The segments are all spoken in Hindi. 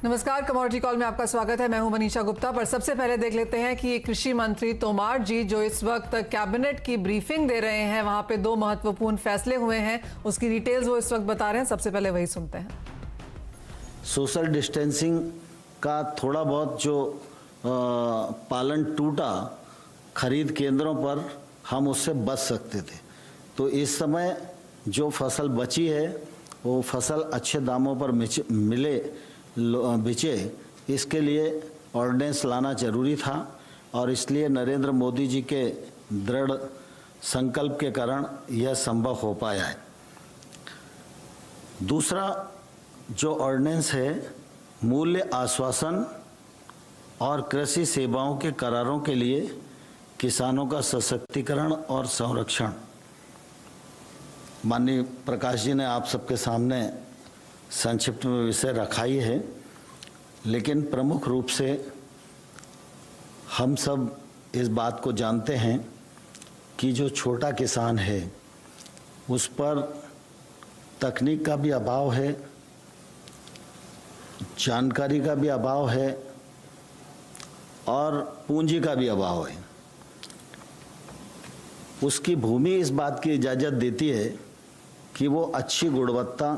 नमस्कार, कमोडिटी कॉल में आपका स्वागत है। मैं हूं मनीषा गुप्ता। पर सबसे पहले देख लेते हैं कि कृषि मंत्री तोमार जी जो इस वक्त कैबिनेट की ब्रीफिंग दे रहे हैं, वहां पे 2 महत्वपूर्ण फैसले हुए हैं, उसकी डिटेल्स वो इस वक्त बता रहे हैं। सबसे पहले वही सुनते हैं। सोशल डिस्टेंसिंग का थोड़ा बहुत जो पालन टूटा खरीद केंद्रों पर, हम उससे बच सकते थे। तो इस समय जो फसल बची है वो फसल अच्छे दामों पर मिले बिचे, इसके लिए ऑर्डिनेंस लाना जरूरी था और इसलिए नरेंद्र मोदी जी के दृढ़ संकल्प के कारण यह संभव हो पाया है। दूसरा जो ऑर्डिनेंस है, मूल्य आश्वासन और कृषि सेवाओं के करारों के लिए किसानों का सशक्तिकरण और संरक्षण। माननीय प्रकाश जी ने आप सबके सामने संक्षिप्त में विषय रखा ही है, लेकिन प्रमुख रूप से हम सब इस बात को जानते हैं कि जो छोटा किसान है उस पर तकनीक का भी अभाव है, जानकारी का भी अभाव है और पूंजी का भी अभाव है। उसकी भूमि इस बात की इजाज़त देती है कि वो अच्छी गुणवत्ता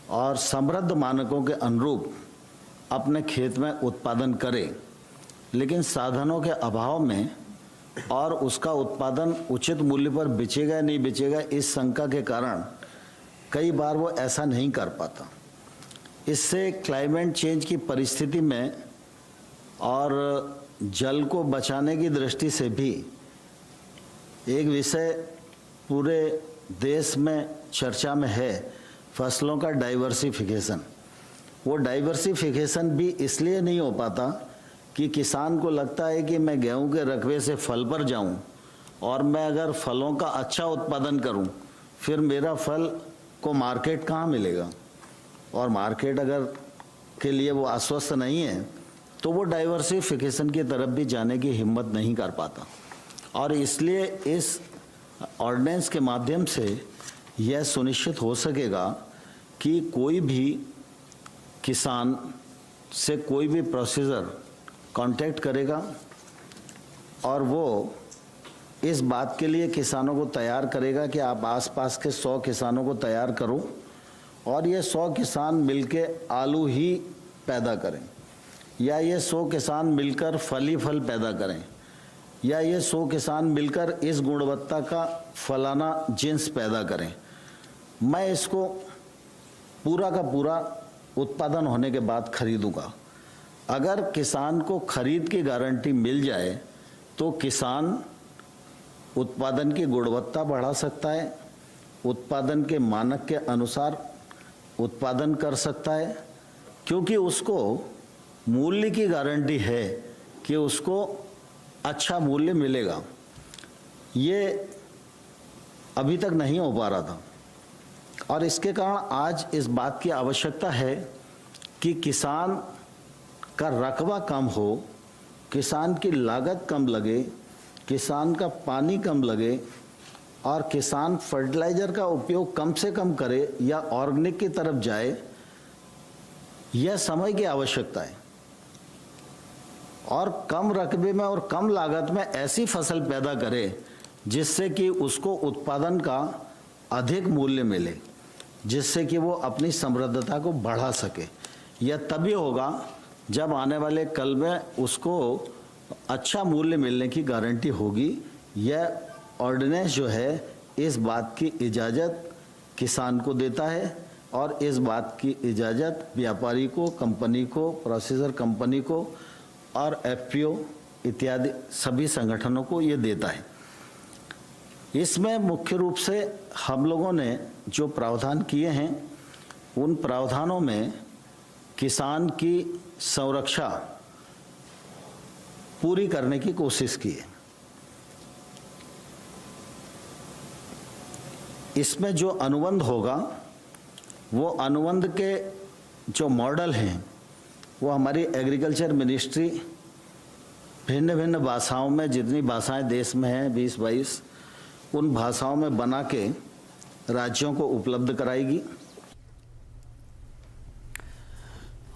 और समृद्ध मानकों के अनुरूप अपने खेत में उत्पादन करे, लेकिन साधनों के अभाव में और उसका उत्पादन उचित मूल्य पर बेचेगा नहीं बेचेगा, इस शंका के कारण कई बार वो ऐसा नहीं कर पाता। इससे क्लाइमेट चेंज की परिस्थिति में और जल को बचाने की दृष्टि से भी एक विषय पूरे देश में चर्चा में है, फसलों का डाइवर्सिफिकेशन। वो डाइवर्सिफिकेशन भी इसलिए नहीं हो पाता कि किसान को लगता है कि मैं गेहूं के रकबे से फल पर जाऊं और मैं अगर फलों का अच्छा उत्पादन करूं, फिर मेरा फल को मार्केट कहाँ मिलेगा, और मार्केट अगर के लिए वो आश्वस्त नहीं है तो वो डाइवर्सिफिकेशन की तरफ भी जाने की हिम्मत नहीं कर पाता। और इसलिए इस ऑर्डिनेंस के माध्यम से यह सुनिश्चित हो सकेगा कि कोई भी किसान से कोई भी प्रोसीजर कांटेक्ट करेगा और वो इस बात के लिए किसानों को तैयार करेगा कि आप आसपास के 100 किसानों को तैयार करो और ये 100 किसान मिलके आलू ही पैदा करें, या ये 100 किसान मिलकर फल ही फल पैदा करें, या ये 100 किसान मिलकर इस गुणवत्ता का फलाना जिन्स पैदा करें। मैं इसको पूरा का पूरा उत्पादन होने के बाद खरीदूंगा। अगर किसान को खरीद की गारंटी मिल जाए तो किसान उत्पादन की गुणवत्ता बढ़ा सकता है, उत्पादन के मानक के अनुसार उत्पादन कर सकता है, क्योंकि उसको मूल्य की गारंटी है कि उसको अच्छा मूल्य मिलेगा। ये अभी तक नहीं हो पा रहा था और इसके कारण आज इस बात की आवश्यकता है कि किसान का रकबा कम हो, किसान की लागत कम लगे, किसान का पानी कम लगे और किसान फर्टिलाइजर का उपयोग कम से कम करे या ऑर्गेनिक की तरफ जाए। यह समय की आवश्यकता है और कम रकबे में और कम लागत में ऐसी फसल पैदा करे जिससे कि उसको उत्पादन का अधिक मूल्य मिले, जिससे कि वो अपनी समृद्धता को बढ़ा सके। यह तभी होगा जब आने वाले कल में उसको अच्छा मूल्य मिलने की गारंटी होगी। यह ऑर्डिनेंस जो है इस बात की इजाज़त किसान को देता है और इस बात की इजाज़त व्यापारी को, कंपनी को, प्रोसेसर कंपनी को और एफपीओ इत्यादि सभी संगठनों को ये देता है। इसमें मुख्य रूप से हम लोगों ने जो प्रावधान किए हैं उन प्रावधानों में किसान की संरक्षा पूरी करने की कोशिश की है। इसमें जो अनुबंध होगा वो अनुबंध के जो मॉडल हैं वो हमारी एग्रीकल्चर मिनिस्ट्री भिन्न भिन्न भाषाओं में, जितनी भाषाएं देश में हैं 20-22, उन भाषाओं में बना के राज्यों को उपलब्ध कराएगी।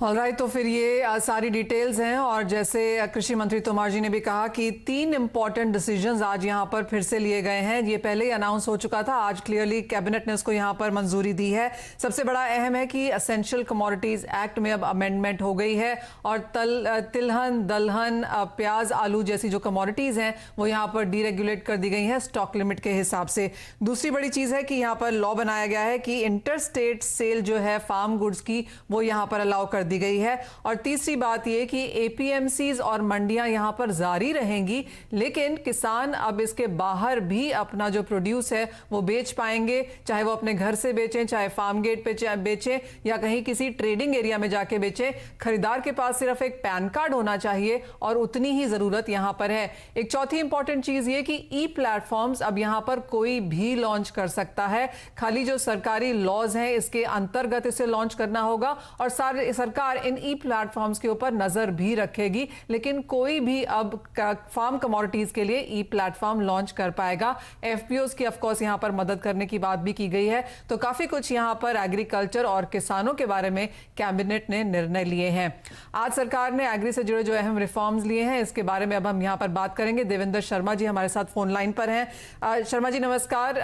ऑलराइट, तो फिर ये सारी डिटेल्स हैं और जैसे कृषि मंत्री तोमर जी ने भी कहा कि 3 इंपॉर्टेंट डिसीजंस आज यहाँ पर फिर से लिए गए हैं। ये पहले ही अनाउंस हो चुका था, आज क्लियरली कैबिनेट ने उसको यहाँ पर मंजूरी दी है। सबसे बड़ा अहम है कि एसेंशियल कमोडिटीज एक्ट में अब अमेंडमेंट हो गई है और तिलहन, दलहन, प्याज, आलू जैसी जो कमोडिटीज हैं वो यहाँ पर डीरेगुलेट कर दी गई हैं स्टॉक लिमिट के हिसाब से। दूसरी बड़ी चीज है कि यहाँ पर लॉ बनाया गया है कि इंटर स्टेट सेल जो है फार्म गुड्स की वो यहाँ पर अलाउ कर दी गई है। और तीसरी बात यह कि एपीएमसीज और मंडियां यहां पर जारी रहेंगी, लेकिन किसान अब इसके बाहर भी अपना जो प्रोड्यूस है वो बेच पाएंगे, चाहे वो अपने घर से बेचें, चाहे फार्म गेट पे बेचें या कहीं किसी ट्रेडिंग एरिया में जाके बेचें। खरीदार के पास सिर्फ एक पैन कार्ड होना चाहिए और उतनी ही जरूरत यहां पर है। एक चौथी इंपॉर्टेंट चीज ये कि ई प्लेटफॉर्म्स अब यहां पर कोई भी लॉन्च कर सकता है, खाली जो सरकारी लॉज हैं इसके अंतर्गत इसे लॉन्च करना होगा और सरकार इन ई प्लेटफॉर्म्स के ऊपर नजर भी रखेगी, लेकिन कोई भी अब फार्म कमोडिटीज के लिए ई प्लेटफॉर्म लॉन्च कर पाएगा। एफपीओज की ऑफ कोर्स यहां पर मदद करने की बात भी की गई है। तो काफी कुछ यहां पर एग्रीकल्चर और किसानों के बारे में कैबिनेट ने निर्णय लिए हैं। आज सरकार ने एग्री से जुड़े जो अहम रिफॉर्म्स लिए हैं इसके बारे में अब हम यहां पर बात करेंगे। देवेंद्र शर्मा जी हमारे साथ फोन लाइन पर हैं। शर्मा जी नमस्कार।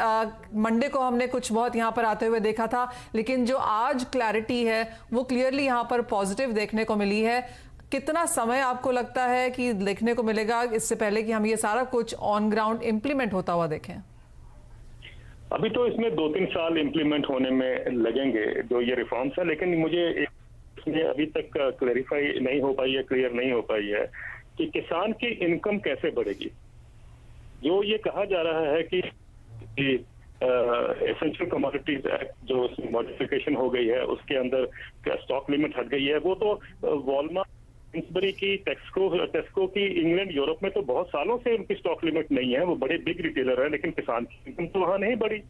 मंडे को हमने कुछ बहुत यहां पर आते हुए देखा था, लेकिन जो आज क्लैरिटी है वो क्लियरली यहां पर पॉजिटिव देखने को मिली है। कितना समय आपको लगता है कि देखने को मिलेगा इससे पहले कि हम ये सारा कुछ ऑन ग्राउंड इंप्लीमेंट होता हुआ देखें? अभी तो इसमें 2-3 साल इंप्लीमेंट होने में लगेंगे जो ये रिफॉर्म्स है, लेकिन मुझे इसमें अभी तक क्लैरिफाई नहीं हो पाई है, क्लियर नहीं हो पाई है कि किसान की इनकम कैसे बढ़ेगी। जो ये कहा जा रहा है कि एसेंशियल कमोडिटीज एक्ट जो उसमें मॉडिफिकेशन हो गई है उसके अंदर स्टॉक लिमिट हट गई है, वो तो वॉलमार्ट, सेंसबरी की, टेस्को की इंग्लैंड, यूरोप में तो बहुत सालों से उनकी स्टॉक लिमिट नहीं है, वो बड़े बिग रिटेलर है, लेकिन किसान की इनकम तो वहां नहीं बढ़ी।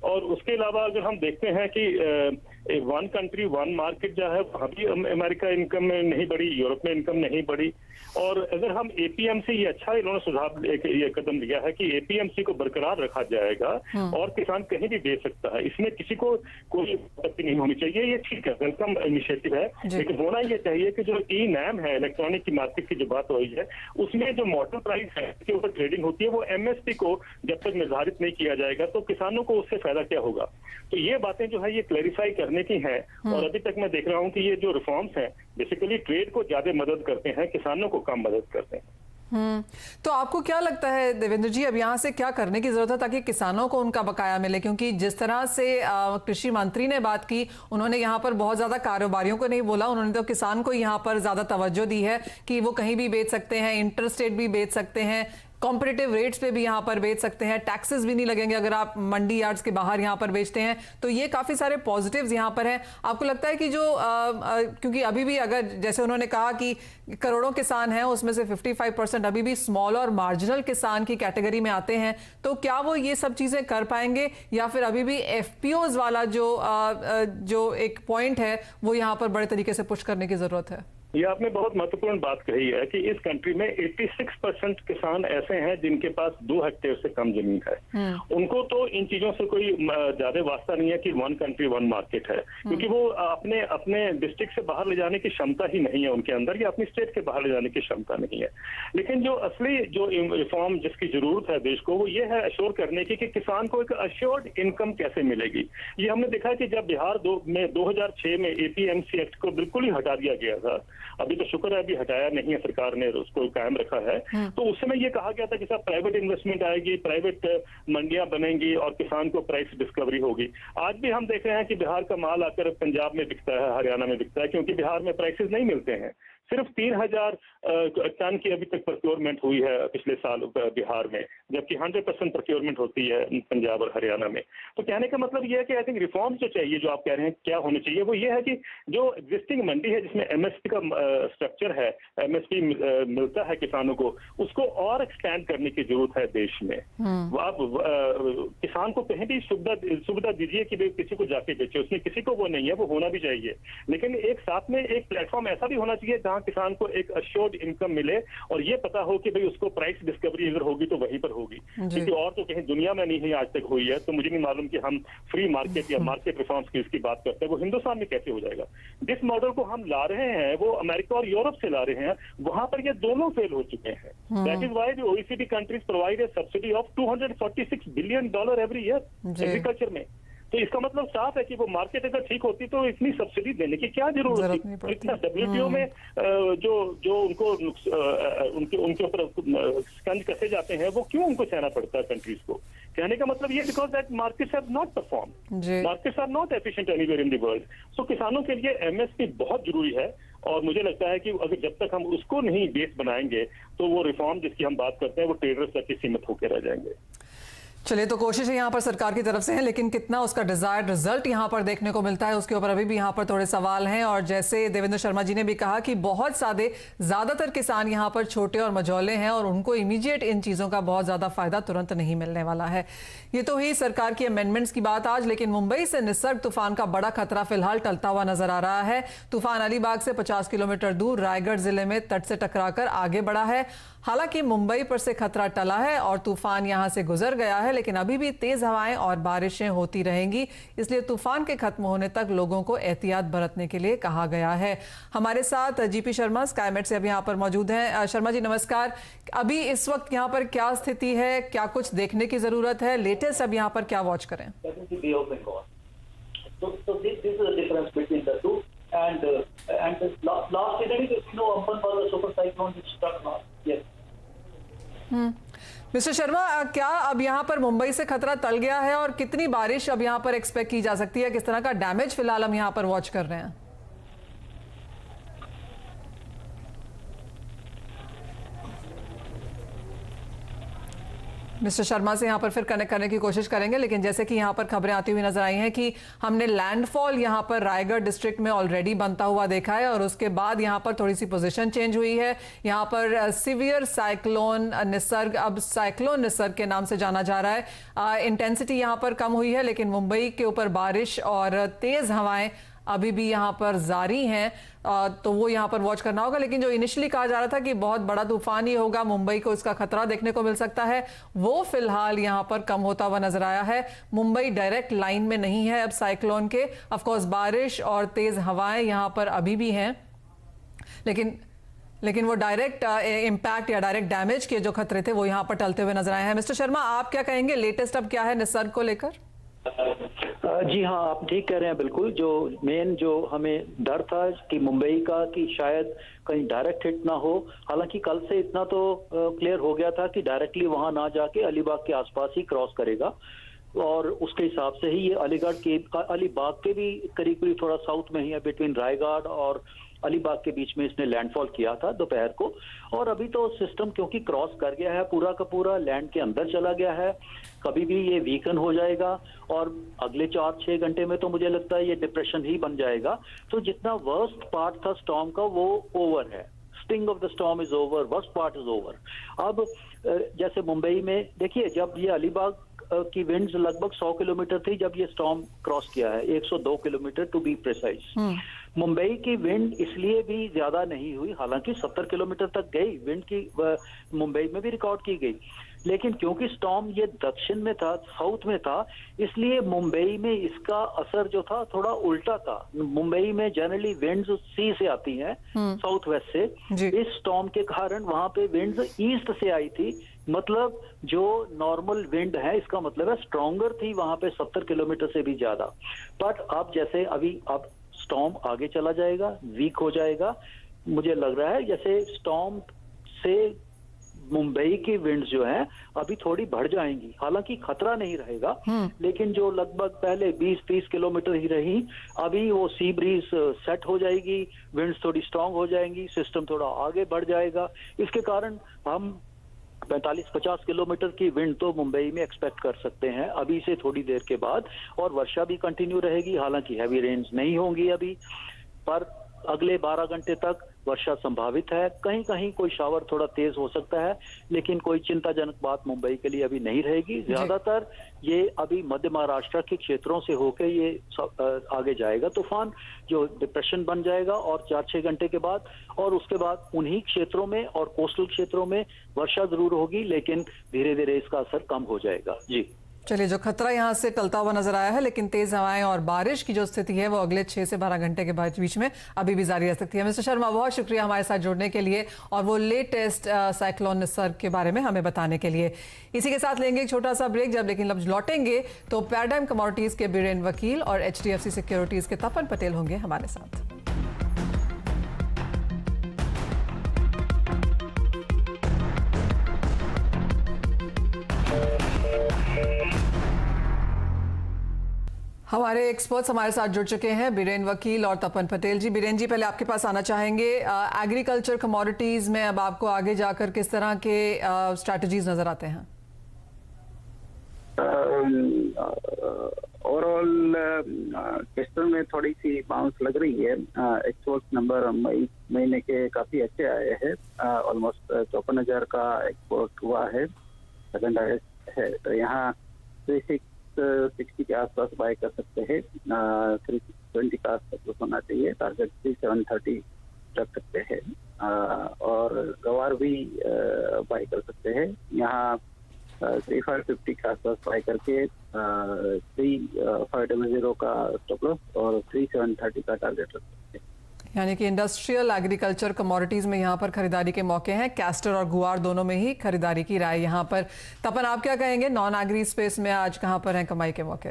और उसके अलावा अगर हम देखते हैं कि वन कंट्री वन मार्केट जो है वहां भी अमेरिका इनकम में नहीं बढ़ी, यूरोप में इनकम नहीं बढ़ी। और अगर हम एपीएमसी, ये अच्छा इन्होंने सुझाव ये कदम लिया है कि एपीएमसी को बरकरार रखा जाएगा और किसान कहीं भी बेच सकता है, इसमें किसी को कोई आपत्ति नहीं होनी चाहिए। ये ठीक है, वेलकम इनिशिएटिव है, लेकिन होना ये चाहिए कि जो ई नैम है, इलेक्ट्रॉनिक की मार्केट की जो बात हो रही है, उसमें जो मॉडल प्राइस है उसके ऊपर ट्रेडिंग होती है, वो एमएसपी को जब तक निर्धारित नहीं किया जाएगा तो किसानों को उससे फायदा क्या होगा। तो ये बातें जो है ये क्लैरिफाई करने की हैं। और अभी तक मैं देख रहा हूं कि ये जो रिफॉर्म्स हैं बेसिकली ट्रेड को ज्यादा मदद करते हैं, किसानों को कम मदद करते हैं। तो आपको क्या लगता है देवेंद्र जी, अब यहाँ से क्या करने की जरूरत है ताकि किसानों को उनका बकाया मिले? क्योंकि जिस तरह से कृषि मंत्री ने बात की, उन्होंने यहाँ पर बहुत ज्यादा कारोबारियों को नहीं बोला, उन्होंने तो किसान को यहाँ पर ज्यादा तवज्जो दी है कि वो कहीं भी बेच सकते हैं, इंटर स्टेट भी बेच सकते हैं, कॉम्पिटिटिव रेट्स पे भी यहाँ पर बेच सकते हैं, टैक्सेस भी नहीं लगेंगे अगर आप मंडी यार्ड्स के बाहर यहाँ पर बेचते हैं। तो ये काफी सारे पॉजिटिव्स यहाँ पर हैं। आपको लगता है कि जो क्योंकि अभी भी अगर जैसे उन्होंने कहा कि करोड़ों किसान हैं उसमें से 55% अभी भी स्मॉल और मार्जिनल किसान की कैटेगरी में आते हैं, तो क्या वो ये सब चीजें कर पाएंगे या फिर अभी भी एफपीओज वाला जो एक पॉइंट है वो यहाँ पर बड़े तरीके से पुश करने की जरूरत है? ये आपने बहुत महत्वपूर्ण बात कही है कि इस कंट्री में 86% किसान ऐसे हैं जिनके पास 2 हेक्टेयर से कम जमीन है। उनको तो इन चीजों से कोई ज्यादा वास्ता नहीं है कि वन कंट्री वन मार्केट है, क्योंकि वो अपने डिस्ट्रिक्ट से बाहर ले जाने की क्षमता ही नहीं है उनके अंदर, या अपनी स्टेट के बाहर ले जाने की क्षमता नहीं है। लेकिन जो असली जो रिफॉर्म जिसकी जरूरत है देश को, वो ये है अश्योर करने की कि किसान को एक अश्योर्ड इनकम कैसे मिलेगी। ये हमने देखा कि जब बिहार 2006 में एपीएमसी एक्ट को बिल्कुल ही हटा दिया गया था, अभी तो शुक्र है अभी हटाया नहीं है, सरकार ने उसको कायम रखा है। तो उस समय ये कहा गया था कि सब प्राइवेट इन्वेस्टमेंट आएगी, प्राइवेट मंडियां बनेंगी और किसान को प्राइस डिस्कवरी होगी। आज भी हम देख रहे हैं कि बिहार का माल आकर पंजाब में बिकता है, हरियाणा में बिकता है, क्योंकि बिहार में प्राइसेस नहीं मिलते हैं। सिर्फ 3000 टन की अभी तक प्रोक्योरमेंट हुई है पिछले साल बिहार में, जबकि 100% प्रोक्योरमेंट होती है पंजाब और हरियाणा में। तो कहने का मतलब ये है कि आई थिंक रिफॉर्म जो चाहिए, जो आप कह रहे हैं क्या होने चाहिए, वो ये है कि जो एग्जिस्टिंग मंडी है जिसमें एमएसपी का स्ट्रक्चर है, एमएसपी मिलता है किसानों को, उसको और एक्सपेंड करने की जरूरत है देश में। आप किसान को कहीं भी सुविधा दीजिए कि किसी को जाके बेचे, उसमें किसी को वो नहीं है, वो होना भी चाहिए। लेकिन एक साथ में एक प्लेटफॉर्म ऐसा भी होना चाहिए जहां किसान को एक अश्योर्ड इनकम मिले और ये पता हो कि भाई उसको प्राइस डिस्कवरी अगर होगी तो वहीं पर होगी, क्योंकि और तो कहीं दुनिया में नहीं आज तक हुई है। तो मुझे नहीं मालूम कि हम फ्री मार्केट या मार्केट रिफॉर्म्स की इसकी बात करते हैं, वो हिंदुस्तान में कैसे हो जाएगा। जिस मॉडल को हम ला रहे हैं वो अमेरिका और यूरोप से ला रहे हैं, वहां पर ये दोनों फेल हो चुके हैं। That is why the OECD countries provide a subsidy of $246 billion every year agriculture में। तो इसका मतलब साफ है कि वो मार्केट अगर ठीक होती तो इतनी सब्सिडी देने की क्या जरूरत थी। इतना WTO में जो उनको उनके ऊपर स्कंज कसे जाते हैं वो क्यों उनको सहना पड़ता है कंट्रीज को। कहने का मतलब ये because that markets have not perform, markets are not efficient anywhere in the world. So किसानों के लिए MSP बहुत जरूरी है और मुझे लगता है कि अगर जब तक हम उसको नहीं बेस बनाएंगे तो वो रिफॉर्म जिसकी हम बात करते हैं वो ट्रेडर्स तक ही सीमित होकर रह जाएंगे। चलिए, तो कोशिश है यहाँ पर सरकार की तरफ से है, लेकिन कितना उसका डिजायर्ड रिजल्ट यहाँ पर देखने को मिलता है उसके ऊपर अभी भी यहाँ पर थोड़े सवाल हैं। और जैसे देवेंद्र शर्मा जी ने भी कहा कि बहुत ज्यादातर किसान यहाँ पर छोटे और मझौले हैं और उनको इमीडिएट इन चीजों का बहुत ज्यादा फायदा तुरंत नहीं मिलने वाला है। ये तो ही सरकार की अमेंडमेंट्स की बात आज, लेकिन मुंबई से निसर्ग तूफान का बड़ा खतरा फिलहाल टलता हुआ नजर आ रहा है। तूफान अलीबाग से 50 किलोमीटर दूर रायगढ़ जिले में तट से टकराकर आगे बढ़ा है। हालांकि मुंबई पर से खतरा टला है और तूफान यहां से गुजर गया है, लेकिन अभी भी तेज हवाएं और बारिशें होती रहेंगी, इसलिए तूफान के खत्म होने तक लोगों को एहतियात बरतने के लिए कहा गया है। हमारे साथ GP शर्मा स्काईमेट से अभी यहाँ पर मौजूद हैं। शर्मा जी नमस्कार। अभी इस वक्त यहाँ पर क्या स्थिति है, क्या कुछ देखने की जरूरत है, लेटेस्ट अब यहाँ पर क्या वॉच करें? मिस्टर शर्मा, क्या अब यहाँ पर मुंबई से खतरा टल गया है और कितनी बारिश अब यहाँ पर एक्सपेक्ट की जा सकती है? किस तरह का डैमेज फिलहाल हम यहाँ पर वॉच कर रहे हैं? मिस्टर शर्मा से यहाँ पर फिर कनेक्ट करने की कोशिश करेंगे, लेकिन जैसे कि यहाँ पर खबरें आती हुई नजर आई हैं कि हमने लैंडफॉल यहाँ पर रायगढ़ डिस्ट्रिक्ट में ऑलरेडी बनता हुआ देखा है और उसके बाद यहाँ पर थोड़ी सी पोजीशन चेंज हुई है। यहाँ पर सिवियर साइक्लोन निसर्ग, अब साइक्लोन निसर्ग के नाम से जाना जा रहा है। इंटेंसिटी यहाँ पर कम हुई है, लेकिन मुंबई के ऊपर बारिश और तेज हवाएं अभी भी यहाँ पर जारी हैं, तो वो यहाँ पर वॉच करना होगा। लेकिन जो इनिशियली कहा जा रहा था कि बहुत बड़ा तूफान ही होगा, मुंबई को इसका खतरा देखने को मिल सकता है, वो फिलहाल यहाँ पर कम होता हुआ नजर आया है। मुंबई डायरेक्ट लाइन में नहीं है अब साइक्लोन के। ऑफ कोर्स बारिश और तेज हवाएं यहाँ पर अभी भी हैं, लेकिन वो डायरेक्ट इम्पैक्ट या डायरेक्ट डैमेज के जो खतरे थे वो यहाँ पर टलते हुए नजर आए हैं। मिस्टर शर्मा, आप क्या कहेंगे, लेटेस्ट अब क्या है निसर्ग को लेकर? जी हाँ, आप ठीक कह रहे हैं बिल्कुल। जो हमें डर था कि मुंबई का कि शायद कहीं डायरेक्ट हिट ना हो, हालांकि कल से इतना तो क्लियर हो गया था कि डायरेक्टली वहां ना जाके अलीबाग के आसपास ही क्रॉस करेगा और उसके हिसाब से ही ये अलीबाग के भी करीब थोड़ा साउथ में ही है, बिटवीन रायगढ़ और अलीबाग के बीच में इसने लैंडफॉल किया था दोपहर को। और अभी तो सिस्टम क्योंकि क्रॉस कर गया है, पूरा का पूरा लैंड के अंदर चला गया है, कभी भी ये वीकन हो जाएगा और अगले 4-6 घंटे में तो मुझे लगता है ये डिप्रेशन ही बन जाएगा। तो जितना वर्स्ट पार्ट था स्टॉर्म का वो ओवर है, sting of the storm is over, worst part is over. अब जैसे मुंबई में देखिए, जब ये अलीबाग की विंड्स लगभग 100 किलोमीटर थी जब ये स्टॉर्म क्रॉस किया है, 102 kilometre to be precise. Mumbai की विंड इसलिए भी ज्यादा नहीं हुई, हालांकि 70 किलोमीटर तक गई विंड की, मुंबई में भी रिकॉर्ड की गई, लेकिन क्योंकि स्टॉर्म ये दक्षिण में था, साउथ में था, इसलिए मुंबई में इसका असर जो था थोड़ा उल्टा था। मुंबई में जनरली विंड्स सी से आती हैं, साउथ वेस्ट से। इस स्टॉर्म के कारण वहां पे विंड्स ईस्ट से आई थी, मतलब जो नॉर्मल विंड है इसका मतलब है स्ट्रॉन्गर थी वहां पे 70 किलोमीटर से भी ज्यादा। बट अब जैसे अब स्टॉर्म आगे चला जाएगा, वीक हो जाएगा, मुझे लग रहा है जैसे स्टॉर्म से मुंबई की विंड्स जो हैं अभी थोड़ी बढ़ जाएंगी, हालांकि खतरा नहीं रहेगा, लेकिन जो लगभग पहले 20-30 किलोमीटर ही रही, अभी वो सी ब्रीज सेट हो जाएगी, विंड्स थोड़ी स्ट्रांग हो जाएंगी, सिस्टम थोड़ा आगे बढ़ जाएगा। इसके कारण हम 45-50 किलोमीटर की विंड तो मुंबई में एक्सपेक्ट कर सकते हैं अभी से थोड़ी देर के बाद, और वर्षा भी कंटिन्यू रहेगी, हालांकि हैवी रेन्स नहीं होंगी अभी, पर अगले 12 घंटे तक वर्षा संभावित है। कहीं कहीं कोई शावर थोड़ा तेज हो सकता है, लेकिन कोई चिंताजनक बात मुंबई के लिए अभी नहीं रहेगी। ज्यादातर ये अभी मध्य महाराष्ट्र के क्षेत्रों से होकर ये आगे जाएगा तूफान, जो डिप्रेशन बन जाएगा, और 4-6 घंटे के बाद, और उसके बाद उन्हीं क्षेत्रों में और कोस्टल क्षेत्रों में वर्षा जरूर होगी, लेकिन धीरे धीरे इसका असर कम हो जाएगा। जी चलिए, जो खतरा यहाँ से टलता हुआ नजर आया है, लेकिन तेज हवाएं और बारिश की जो स्थिति है वो अगले 6 से 12 घंटे के बीच में अभी भी जारी रह सकती है। मिस्टर शर्मा, बहुत शुक्रिया हमारे साथ जुड़ने के लिए और वो लेटेस्ट साइक्लोन निसर्ग के बारे में हमें बताने के लिए। इसी के साथ लेंगे एक छोटा सा ब्रेक, लेकिन जब लौटेंगे तो पैराडाइम कमोडिटीज के बीरेन वकील और HDFC सिक्योरिटीज के तपन पटेल होंगे हमारे साथ। हमारे एक्सपर्ट्स हमारे साथ जुड़ चुके हैं, बीरेन वकील और तपन पटेल जी। बीरेन जी, पहले आपके पास आना चाहेंगे। एग्रीकल्चर कमोडिटीज में अब आपको आगे जाकर किस तरह के स्ट्रैटेजीज नजर आते हैं? ओवरऑल टेस्टर में थोड़ी सी बाउंस लग रही है। एक्सपोर्ट नंबर मई महीने के काफी अच्छे आए हैं। ऑलमोस्ट 54,000 का एक्सपोर्ट हुआ है, सेकंड हाईएस्ट है। तो यहाँ 360 के आसपास बाय कर सकते हैं। 320 का आसपास होना चाहिए। टारगेट 3730 रख सकते हैं। और गवार भी बाय कर सकते हैं। यहाँ 3550 के आसपास बाय करके 3500 का स्टॉप लॉस और 3730 का टारगेट रख सकते हैं। यानी कि इंडस्ट्रियल एग्रीकल्चर कमोडिटीज में यहाँ पर खरीदारी के मौके हैं। कैस्टर और गुआर दोनों में ही खरीदारी की राय यहाँ पर। तपन, आप क्या कहेंगे, नॉन एग्री स्पेस में आज कहाँ पर हैं कमाई के मौके?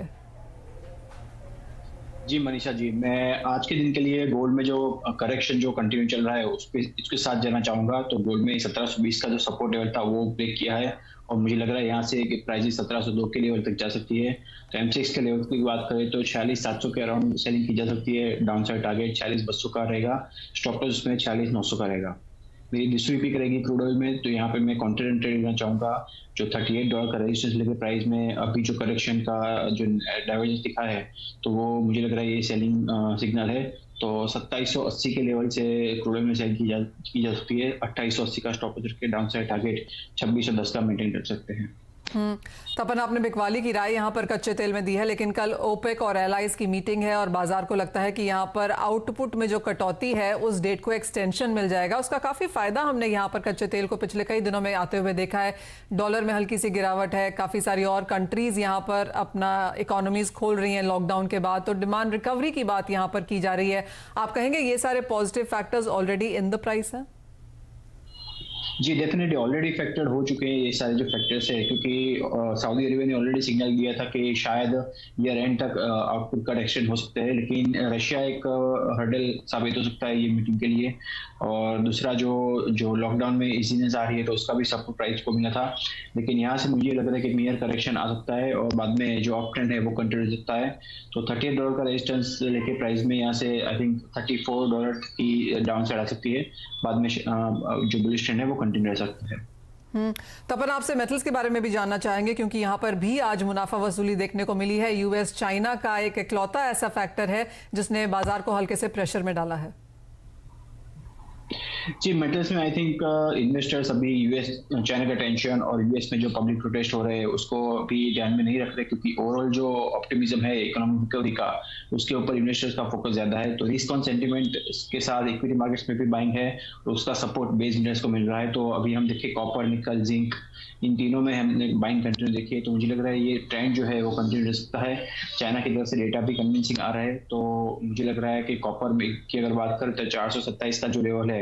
जी मनीषा जी, मैं आज के दिन के लिए गोल्ड में जो करेक्शन जो कंटिन्यू चल रहा है उसके साथ जाना चाहूंगा। तो गोल्ड में 1720 का जो सपोर्ट लेवल था वो ब्रेक किया है और मुझे लग रहा है यहाँ से कि प्राइस 1702 के लेवल तक जा सकती है। तो M6 के लेवल की बात करें तो 46,700 के अराउंड सेलिंग की जा सकती है। डाउन साइड टारगेट 46,200 का रहेगा। स्टॉप लॉस में 46,900 का रहेगा। मेरी दूसरी पिक रहेगी क्रूड ऑयल में। तो यहाँ पे मैं कॉन्फिडेंट ट्रेड करना चाहूंगा। जो $38 का रेजिस्टेंस लेके प्राइस में अभी जो करेक्शन का जो डाइवर्जेंस दिखा है तो वो मुझे लग रहा है ये सेलिंग सिग्नल है। तो 2780 के लेवल से क्रूड ऑयल में सेल की जा सकती है। 2880 का स्टॉप लॉस रख के डाउन साइड टारगेट 2610 का मेंटेन कर सकते हैं। तपन, आपने बिकवाली की राय यहाँ पर कच्चे तेल में दी है, लेकिन कल ओपेक और एलाइज की मीटिंग है और बाजार को लगता है कि यहाँ पर आउटपुट में जो कटौती है उस डेट को एक्सटेंशन मिल जाएगा। उसका काफी फायदा हमने यहाँ पर कच्चे तेल को पिछले कई दिनों में आते हुए देखा है। डॉलर में हल्की सी गिरावट है। काफी सारी और कंट्रीज यहाँ पर अपना इकोनॉमीज खोल रही हैं लॉकडाउन के बाद, तो डिमांड रिकवरी की बात यहाँ पर की जा रही है। आप कहेंगे ये सारे positive factors already in the price है? जी डेफिनेटली ऑलरेडी फैक्टर्ड हो चुके हैं ये सारे जो फैक्टर्स है, क्योंकि सऊदी अरेबिया ने ऑलरेडी सिग्नल दिया था कि शायद ईयर एंड तक आउटपुट कट एक्सटेंड हो सकते हैं। लेकिन रशिया एक हर्डल साबित हो सकता है ये मीटिंग के लिए। और दूसरा जो लॉकडाउन में इजीनेस आ रही है तो उसका भी सपोर्ट प्राइस को मिला था। लेकिन यहाँ से मुझे लग रहा है कि मेजर करेक्शन आ सकता है और बाद में जो अप ट्रेंड है वो कंटिन्यू हो सकता है। तो $38 का रेजिस्टेंस लेके प्राइस में यहाँ से आई थिंक $34 की डाउन साइड आ सकती है। बाद में जो बुलिश ट्रेंड है वो कंटिन्यू रह सकता है। तपन, आपसे मेटल्स के बारे में भी जानना चाहेंगे, क्योंकि यहाँ पर भी आज मुनाफा वसूली देखने को मिली है। यूएस चाइना का एक इकलौता ऐसा फैक्टर है जिसने बाजार को हल्के से प्रेशर में डाला है। जी मेटल्स में आई थिंक इन्वेस्टर्स अभी यूएस चाइना का टेंशन और यूएस में जो पब्लिक प्रोटेस्ट हो रहे हैं उसको भी ध्यान में नहीं रख रहे, क्योंकि ओवरऑल जो ऑप्टिमिज्म है इकोनॉमिक रिकवरी का उसके ऊपर इन्वेस्टर्स का फोकस ज्यादा है। तो रिस्क ऑन सेंटिमेंट के साथ इक्विटी मार्केट्स में भी बाइंग है और उसका सपोर्ट बेस इन्वेस्टर्स को मिल रहा है। तो अभी हम देखिए कॉपर, निकल, जिंक, इन तीनों में हमने बाइंग कंटिन्यू देखी है। तो मुझे लग रहा है ये ट्रेंड जो है वो कंटिन्यू रह सकता है। चाइना की तरफ से डेटा भी कन्विंसिंग आ रहा है। तो मुझे लग रहा है कि कॉपर में की अगर बात करें तो 427 का जो लेवल है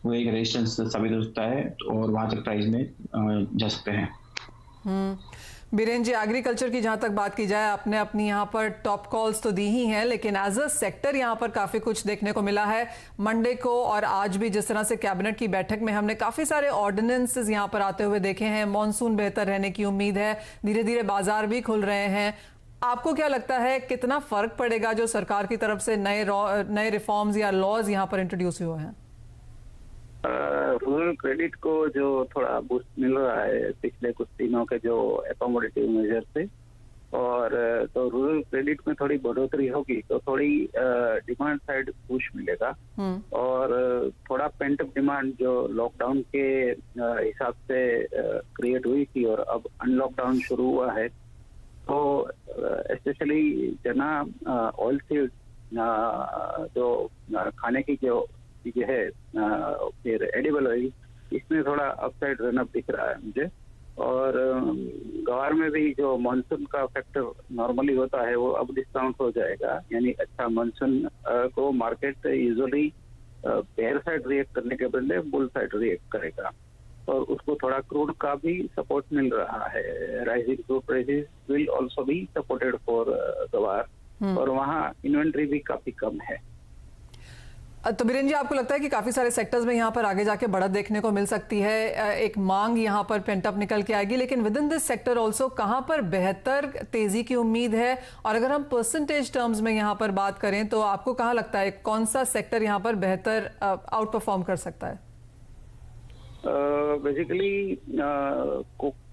वो एक रेजिस्टेंस साबित हो सकता है और वहां तक प्राइस में जा सकते हैं। बीरेन जी, एग्रीकल्चर की जहां तक बात की जाए, आपने अपनी यहाँ पर टॉप कॉल्स तो दी ही हैं, लेकिन एज अ सेक्टर यहाँ पर काफी कुछ देखने को मिला है। मंडे को और आज भी जिस तरह से कैबिनेट की बैठक में हमने काफी सारे ऑर्डिनेंसेस यहाँ पर आते हुए देखे हैं। मॉनसून बेहतर रहने की उम्मीद है। धीरे धीरे बाजार भी खुल रहे हैं। आपको क्या लगता है कितना फर्क पड़ेगा जो सरकार की तरफ से नए रिफॉर्म्स या लॉज यहाँ पर इंट्रोड्यूस हुए हैं? रूरल क्रेडिट को जो थोड़ा बूस्ट मिल रहा है पिछले कुछ दिनों के जो एकोमोडेटिव मेजर से, और तो रूरल क्रेडिट में थोड़ी बढ़ोतरी होगी तो थोड़ी डिमांड साइड पुश मिलेगा। और थोड़ा पेंट अप डिमांड जो लॉकडाउन के हिसाब से क्रिएट हुई थी और अब अनलॉकडाउन शुरू हुआ है, तो स्पेशली जना ऑयल सीड जो खाने की जो चीजें है, फिर एडिबल ऑयल, इसमें थोड़ा अपसाइड रनअप दिख रहा है मुझे। और गवार में भी जो मानसून का फैक्टर नॉर्मली होता है वो अब डिस्काउंट हो जाएगा, यानी अच्छा मानसून को market usually bear side react करने के बदले बुल साइड रिएक्ट करेगा और उसको थोड़ा क्रूड का भी सपोर्ट मिल रहा है। Rising crude prices will also be supported for गवार और वहाँ इन्वेंट्री भी काफी कम है। तो बीरेन जी, आपको लगता है कि काफी सारे सेक्टर्स में यहाँ पर आगे जाके बढ़त देखने को मिल सकती है, एक मांग यहाँ पर पेंटअप निकल के आएगी, लेकिन with in this sector also कहाँ पर बेहतर तेजी की उम्मीद है? और अगर हम परसेंटेज टर्म्स में यहाँ पर बात करें तो आपको कहाँ लगता है कौन सा सेक्टर यहाँ पर बेहतर आउट परफॉर्म कर सकता है? बेसिकली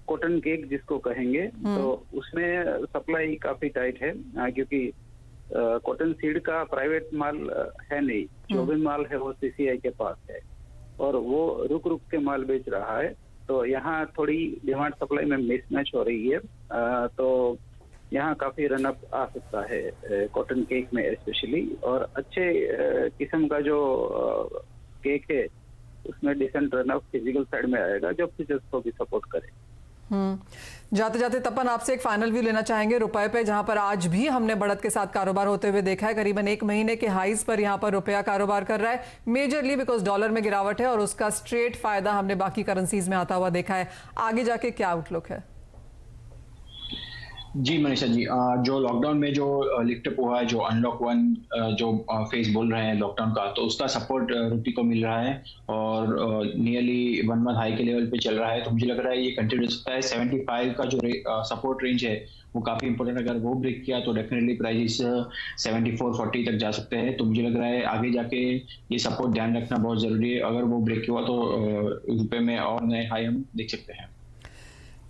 कॉटन केक जिसको कहेंगे, तो उसमें सप्लाई काफी टाइट है, क्योंकि कॉटन सीड का प्राइवेट माल है नहीं, जो भी माल है वो सीसीआई के पास है और वो रुक रुक के माल बेच रहा है। तो यहाँ थोड़ी डिमांड सप्लाई में मिसमैच हो रही है, तो यहाँ काफी रनअप आ सकता है कॉटन केक में स्पेशली। और अच्छे किस्म का जो केक है उसमें डिसेंट रनअप फिजिकल साइड में आएगा जो फ्यूचर्स को भी सपोर्ट करे। जाते जाते तपन आपसे एक फाइनल व्यू लेना चाहेंगे रुपए पे, जहां पर आज भी हमने बढ़त के साथ कारोबार होते हुए देखा है। करीबन एक महीने के हाईज पर यहां पर रुपया कारोबार कर रहा है, मेजरली बिकॉज डॉलर में गिरावट है और उसका स्ट्रेट फायदा हमने बाकी करेंसीज में आता हुआ देखा है। आगे जाके क्या आउटलुक है? जी मनीषा जी, जो लॉकडाउन में जो लिफ्ट अप हुआ है, जो अनलॉक वन जो फेज बोल रहे हैं लॉकडाउन का, तो उसका सपोर्ट रुपये को मिल रहा है और नियरली 1 मंथ हाई के लेवल पे चल रहा है। तो मुझे लग रहा है ये कंटिन्यू हो सकता है। 75 का जो सपोर्ट रेंज है वो काफी इंपॉर्टेंट, अगर वो ब्रेक किया तो डेफिनेटली प्राइस 74-40 तक जा सकते हैं। तो मुझे लग रहा है आगे जाके ये सपोर्ट ध्यान रखना बहुत जरूरी है, अगर वो ब्रेक हुआ तो रुपये में और नए हाई हम देख सकते हैं।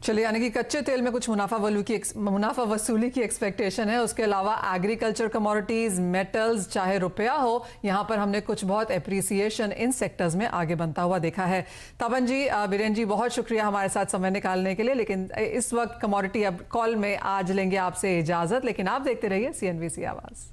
चलिए, यानी कि कच्चे तेल में कुछ मुनाफा वसूली की एक्सपेक्टेशन है, उसके अलावा एग्रीकल्चर कमोडिटीज, मेटल्स, चाहे रुपया हो, यहाँ पर हमने कुछ बहुत एप्रिसिएशन इन सेक्टर्स में आगे बनता हुआ देखा है। तपन जी, बीरेन जी, बहुत शुक्रिया हमारे साथ समय निकालने के लिए। लेकिन इस वक्त कमोडिटी अब कॉल में आज लेंगे आपसे इजाजत, लेकिन आप देखते रहिए CNBC आवाज़।